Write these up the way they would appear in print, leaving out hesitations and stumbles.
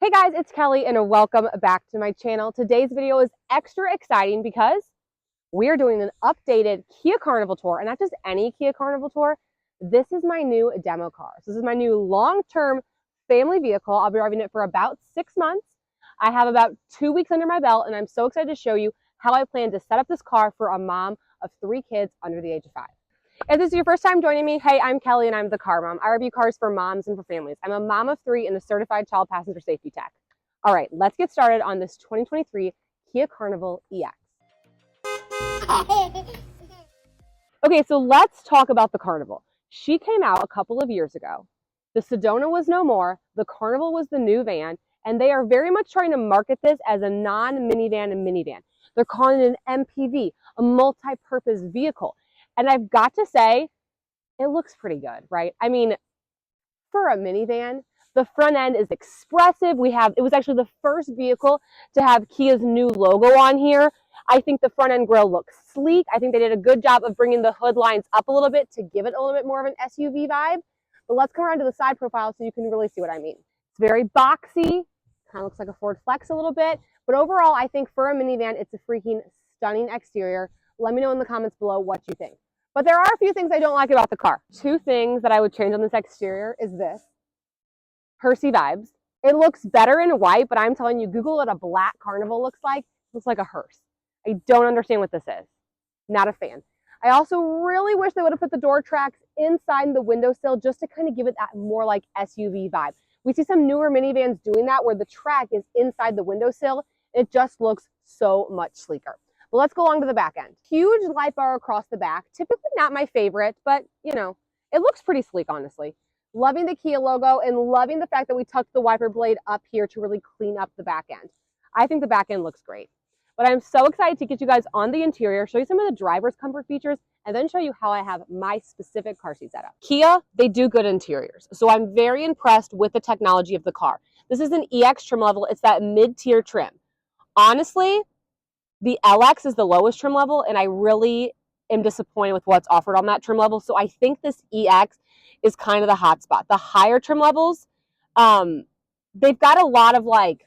Hey guys, it's Kelly and welcome back to my channel. Today's video is extra exciting because we're doing an updated Kia Carnival tour, and not just any Kia Carnival tour. This is my new demo car. So this is my new long-term family vehicle. I'll be driving it for about 6 months. I have about 2 weeks under my belt, and I'm so excited to show you how I plan to set up this car for a mom of 3 kids under the age of 5. If this is your first time joining me, hey, I'm Kelly and I'm the car mom. I review cars for moms and for families. I'm a mom of 3 and a certified child passenger safety tech. All right, let's get started on this 2023 Kia Carnival EX. Okay, so let's talk about the Carnival. She came out a couple of years ago. The Sedona was no more. The Carnival was the new van, and they are very much trying to market this as a non-minivan and minivan. They're calling it an MPV, a multi-purpose vehicle. And I've got to say, it looks pretty good, right? I mean, for a minivan, the front end is expressive. It was actually the first vehicle to have Kia's new logo on here. I think the front end grille looks sleek. I think they did a good job of bringing the hood lines up a little bit to give it a little bit more of an SUV vibe. But let's come around to the side profile so you can really see what I mean. It's very boxy, kind of looks like a Ford Flex a little bit. But overall, I think for a minivan, it's a freaking stunning exterior. Let me know in the comments below what you think. But there are a few things I don't like about the car. 2 things that I would change on this exterior is this. Hearsey vibes. It looks better in white, but I'm telling you, Google what a black Carnival looks like. It looks like a hearse. I don't understand what this is. Not a fan. I also really wish they would have put the door tracks inside the windowsill just to kind of give it that more like SUV vibe. We see some newer minivans doing that where the track is inside the windowsill. It just looks so much sleeker. But let's go along to the back end. Huge light bar across the back. Typically not my favorite, but you know, it looks pretty sleek, honestly. Loving the Kia logo and loving the fact that we tucked the wiper blade up here to really clean up the back end. I think the back end looks great. But I'm so excited to get you guys on the interior, show you some of the driver's comfort features, and then show you how I have my specific car seat setup. Kia, they do good interiors. So I'm very impressed with the technology of the car. This is an EX trim level. It's that mid-tier trim. Honestly, the LX is the lowest trim level, and I really am disappointed with what's offered on that trim level. So I think this EX is kind of the hot spot. The higher trim levels, they've got a lot of like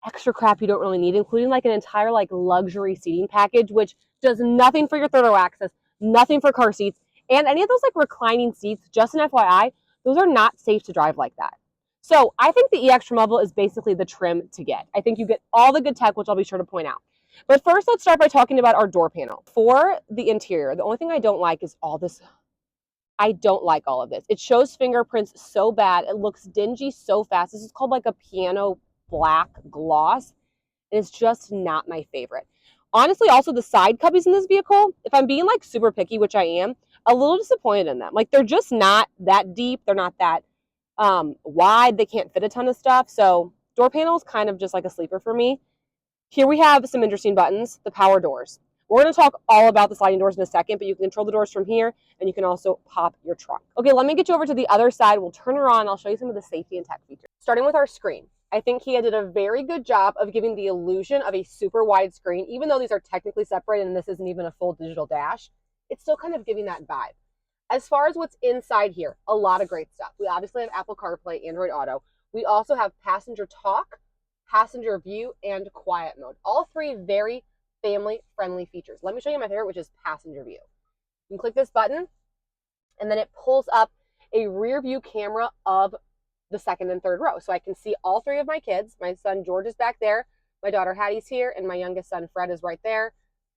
extra crap you don't really need, including like an entire like luxury seating package, which does nothing for your third row access, nothing for car seats, and any of those like reclining seats, just an FYI, those are not safe to drive like that. So I think the EX trim level is basically the trim to get. I think you get all the good tech, which I'll be sure to point out. But first, let's start by talking about our door panel. For the interior, the only thing I don't like is all this. I don't like all of this. It shows fingerprints so bad. It looks dingy so fast. This is called like a piano black gloss. And it's just not my favorite. Honestly, also the side cubbies in this vehicle, if I'm being like super picky, which I am, a little disappointed in them. Like they're just not that deep. They're not that wide. They can't fit a ton of stuff. So door panel is kind of just like a sleeper for me. Here we have some interesting buttons, the power doors. We're going to talk all about the sliding doors in a second, but you can control the doors from here, and you can also pop your trunk. Okay, let me get you over to the other side. We'll turn her on. I'll show you some of the safety and tech features. Starting with our screen. I think Kia did a very good job of giving the illusion of a super wide screen. Even though these are technically separated and this isn't even a full digital dash, it's still kind of giving that vibe. As far as what's inside here, a lot of great stuff. We obviously have Apple CarPlay, Android Auto. We also have passenger talk, passenger view, and quiet mode. All 3 very family-friendly features. Let me show you my favorite, which is passenger view. You can click this button, and then it pulls up a rear view camera of the second and third row. So I can see all 3 of my kids. My son George is back there. My daughter Hattie's here, and my youngest son Fred is right there.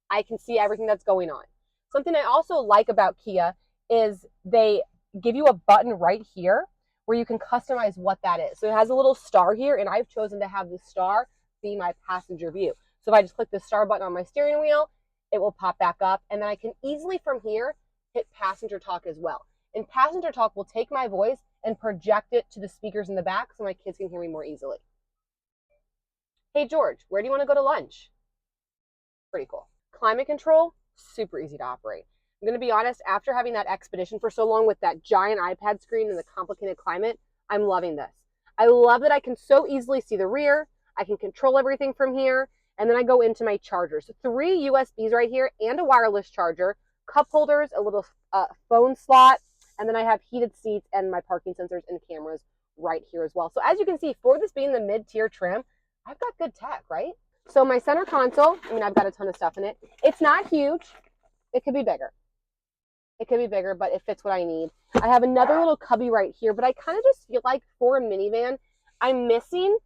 I can see everything that's going on. Something I also like about Kia is they give you a button right here where you can customize what that is. So it has a little star here, and I've chosen to have the star be my passenger view. So if I just click the star button on my steering wheel, it will pop back up, and then I can easily from here hit passenger talk as well. And passenger talk will take my voice and project it to the speakers in the back so my kids can hear me more easily. Hey George, where do you want to go to lunch? Pretty cool. Climate control, super easy to operate. I'm going to be honest, after having that Expedition for so long with that giant iPad screen and the complicated climate, I'm loving this. I love that I can so easily see the rear. I can control everything from here. And then I go into my chargers. So 3 USBs right here and a wireless charger, cup holders, a little phone slot, and then I have heated seats and my parking sensors and cameras right here as well. So as you can see, for this being the mid-tier trim, I've got good tech, right? So my center console, I mean, I've got a ton of stuff in it. It's not huge. It could be bigger. It could be bigger, but it fits what I need. I have another little cubby right here, but I kind of just feel like for a minivan, I'm missing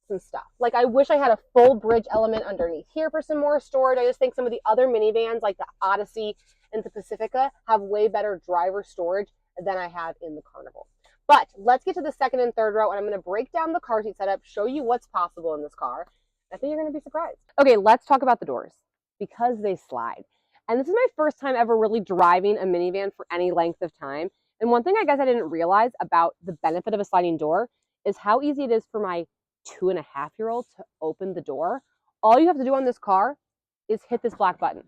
some stuff. Like I wish I had a full bridge element underneath here for some more storage. I just think some of the other minivans like the Odyssey and the Pacifica have way better driver storage than I have in the Carnival. But let's get to the second and third row, and I'm going to break down the car seat setup, show you what's possible in this car. I think you're going to be surprised. Okay, let's talk about the doors because they slide. And this is my first time ever really driving a minivan for any length of time. And one thing I guess I didn't realize about the benefit of a sliding door is how easy it is for my 2.5-year-old to open the door. All you have to do on this car is hit this black button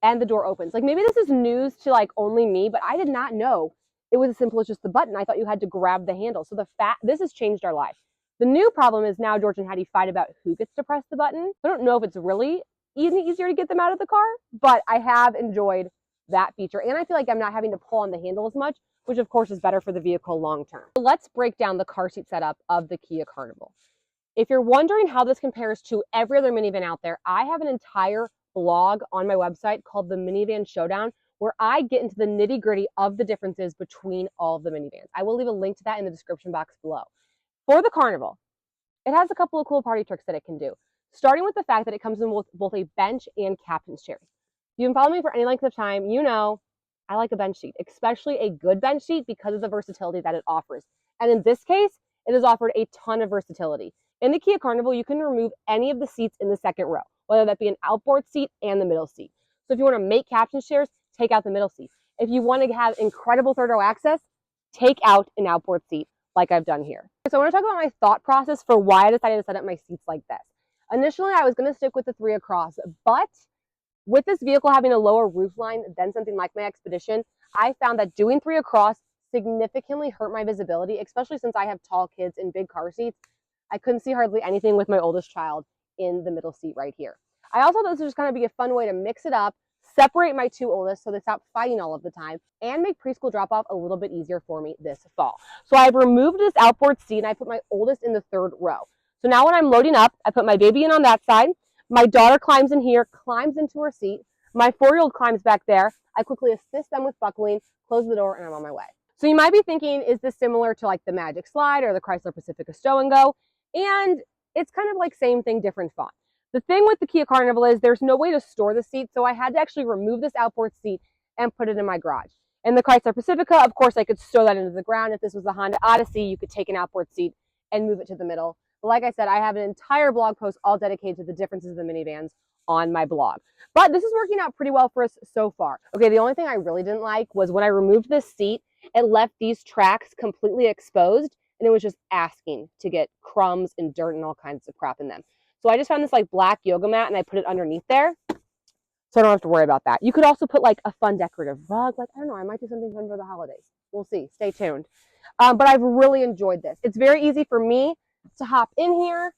and the door opens. Like maybe this is news to like only me, but I did not know it was as simple as just the button. I thought you had to grab the handle. So this has changed our life. The new problem is now George and Hattie fight about who gets to press the button. I don't know if it's really easier to get them out of the car, but I have enjoyed that feature. And I feel like I'm not having to pull on the handle as much, which of course is better for the vehicle long term. Let's break down the car seat setup of the Kia Carnival. If you're wondering how this compares to every other minivan out there, I have an entire blog on my website called the Minivan Showdown, where I get into the nitty gritty of the differences between all of the minivans. I will leave a link to that in the description box below. For the Carnival, it has a couple of cool party tricks that it can do, starting with the fact that it comes in with both a bench and captain's chairs. If you've been following me for any length of time, you know I like a bench seat, especially a good bench seat because of the versatility that it offers. And in this case, it has offered a ton of versatility. In the Kia Carnival, you can remove any of the seats in the second row, whether that be an outboard seat and the middle seat. So if you want to make captain's chairs, take out the middle seat. If you want to have incredible third row access, take out an outboard seat like I've done here. So I want to talk about my thought process for why I decided to set up my seats like this. Initially, I was going to stick with the 3 across, but with this vehicle having a lower roof line than something like my Expedition, I found that doing 3 across significantly hurt my visibility, especially since I have tall kids in big car seats. I couldn't see hardly anything with my oldest child in the middle seat right here. I also thought this was going to be a fun way to mix it up, separate my 2 oldest so they stop fighting all of the time, and make preschool drop-off a little bit easier for me this fall. So I've removed this outboard seat and I put my oldest in the 3rd row. So now when I'm loading up, I put my baby in on that side. My daughter climbs in here, climbs into her seat. My 4-year-old climbs back there. I quickly assist them with buckling, close the door, and I'm on my way. So you might be thinking, is this similar to like the Magic Slide or the Chrysler Pacifica Stow and Go? And it's kind of like same thing, different font. The thing with the Kia Carnival is there's no way to store the seat, so I had to actually remove this outboard seat and put it in my garage. In the Chrysler Pacifica, of course, I could stow that into the ground. If this was the Honda Odyssey, you could take an outboard seat and move it to the middle. But like I said, I have an entire blog post all dedicated to the differences of the minivans on my blog. But this is working out pretty well for us so far. Okay, the only thing I really didn't like was when I removed this seat, it left these tracks completely exposed, and it was just asking to get crumbs and dirt and all kinds of crap in them. So I just found this like black yoga mat and I put it underneath there, so I don't have to worry about that. You could also put like a fun decorative rug. Like, I don't know, I might do something fun for the holidays. We'll see. Stay tuned. But I've really enjoyed this. It's very easy for me to hop in here,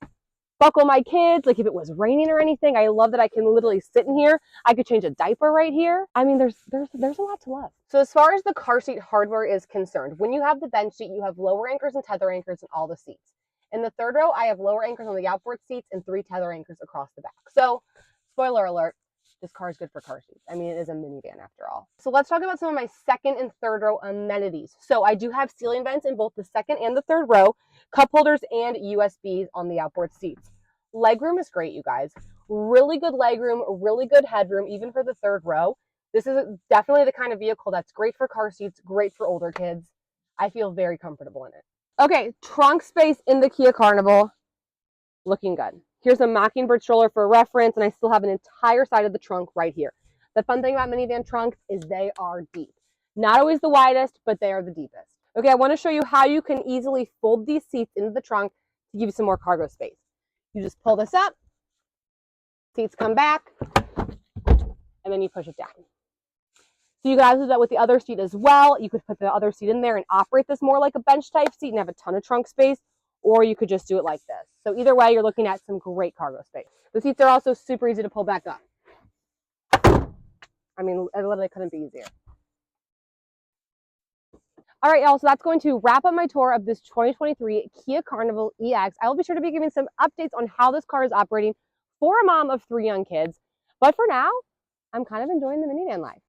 buckle my kids. Like if it was raining or anything, I love that I can literally sit in here. I could change a diaper right here. I mean, there's a lot to love. So as far as the car seat hardware is concerned, when you have the bench seat, you have lower anchors and tether anchors in all the seats. In the 3rd row, I have lower anchors on the outboard seats and 3 tether anchors across the back. So, spoiler alert, this car is good for car seats. I mean, it is a minivan after all. So let's talk about some of my 2nd and 3rd row amenities. So I do have ceiling vents in both the 2nd and the 3rd row, cup holders and USBs on the outboard seats. Legroom is great, you guys. Really good legroom, really good headroom, even for the 3rd row. This is definitely the kind of vehicle that's great for car seats, great for older kids. I feel very comfortable in it. Okay, trunk space in the Kia Carnival, looking good. Here's a Mockingbird stroller for reference, and I still have an entire side of the trunk right here. The fun thing about minivan trunks is they are deep. Not always the widest, but they are the deepest. Okay, I want to show you how you can easily fold these seats into the trunk to give you some more cargo space. You just pull this up, seats come back, and then you push it down. So you guys do that with the other seat as well. You could put the other seat in there and operate this more like a bench type seat and have a ton of trunk space, or you could just do it like this. So either way, you're looking at some great cargo space. The seats are also super easy to pull back up. I mean, it literally couldn't be easier. All right, y'all, so that's going to wrap up my tour of this 2023 Kia Carnival EX. I will be sure to be giving some updates on how this car is operating for a mom of 3 young kids. But for now, I'm kind of enjoying the minivan life.